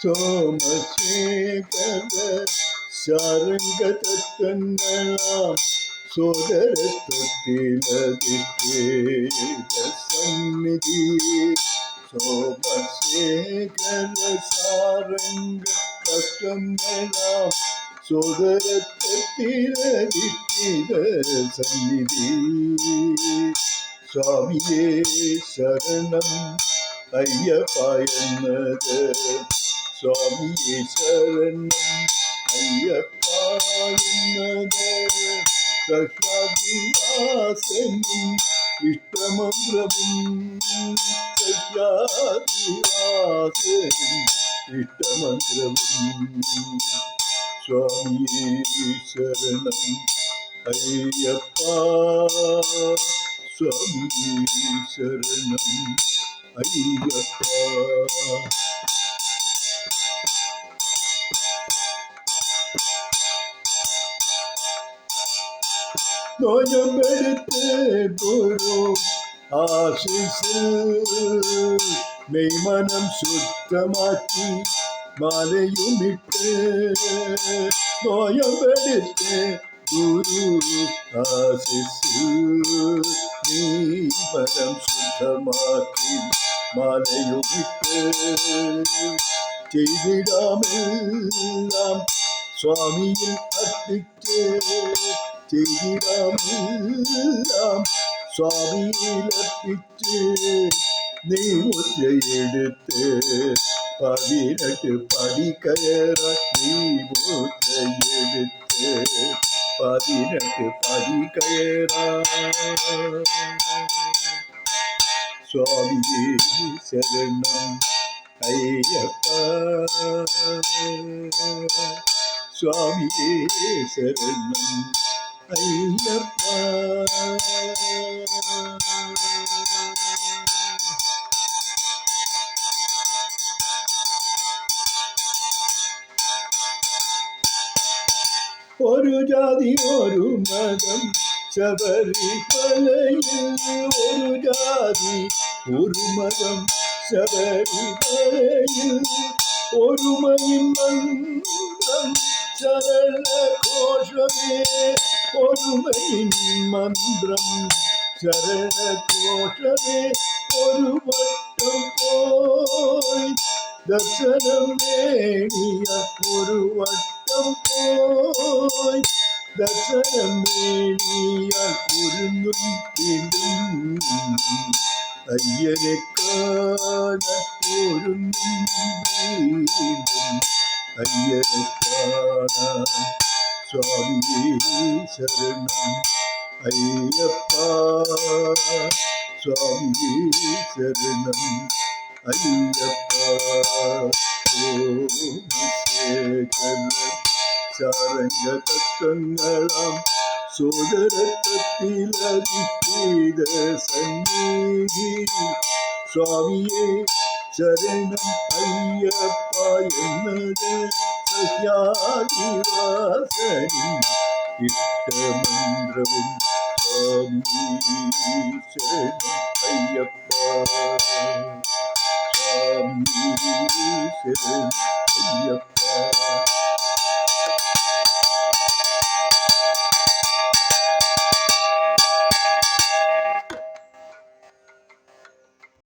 സോമശേഖര ശാരംഗ തത്വങ്ങളാം സോദരത്വത്തിലധിഷ്ഠിത സന്നിധി. സോമശേഖര ശാരംഗ തത്വങ്ങളാം സോദരത്വത്തിലധിഷ്ഠിത സന്നിധി. സ്വാമിയേ ശരണം അയ്യപ്പ എന്നത്, സ്വാമിയേ ശരണം അയ്യപ്പ എന്നത് സഹ്യാദിവാസനും ഇഷ്ടമന്ത്രവും. സഹ്യാദിവാസനും ഇഷ്ടമന്ത്രവും. സ്വാമിയേ ശരണം അയ്യപ്പ, സ്വാമിയേ ശരണം അയ്യപ്പ. നോയമ്പെടുത്ത് ഗുരു ആശിസിൽ മെയ്മനം ശുദ്ധമാക്കി മാലയുമിട്ട്. നോയമ്പെടുത്ത് ഗുരു ആശിസിൽ മെയ്മനം ശുദ്ധമാക്കി മാലയുമിട്ട്. ചെയ്തിടാമെല്ലാം സ്വാമിയിൽ അർപ്പിച്ച്, ചെയ്തിടാമെല്ലാം സ്വാമിയിലർപ്പിച്ച്. നെയ്മുദ്രയെടുത്ത് 18 പടി കയറാൻ, നെയ്മുദ്രയെടുത്ത് 18 പടി കയറാൻ. സ്വാമിയേ ശരണം അയ്യപ്പ, സ്വാമിയേ ശരണം അയ്യപ്പ. ഒരു ജാതി ഒരു മതം ശബരിമലയിൽ, ഒരു ജാതി ഒരു മതം ശബരിമലയിൽ. ഒരുമയിൻ മന്ത്രം ശരണഘോഷമേ, ഒരുമയിൻ മന്ത്രം ശരണഘോഷമേ. ഒരു വട്ടം പോയി ദർശനം നേടിയ, ഒരു വട്ടം പോയി ദർശനം നേടിയാൽ ഒരുങ്ങും വീണ്ടും അയ്യനെ കാണാൻ. ഒരുങ്ങും വീണ്ടും അയ്യനെ കാണാൻ. സ്വാമിയേ ശരണം അയ്യപ്പ, സ്വാമിയേ ശരണം അയ്യപ്പ. സോമശേഖര ശാരംഗ തത്വങ്ങളാം സോദരത്വത്തിലധിഷ്ഠിത സന്നിധി. സ്വാമിയേ ശരണം അയ്യപ്പ എന്നത് സഹ്യാദിവാസനും ഇഷ്ടമന്ത്രവും. സ്വാമിയേ ശരണം അയ്യപ്പ, സ്വാമിയേ ശരണം അയ്യപ്പ.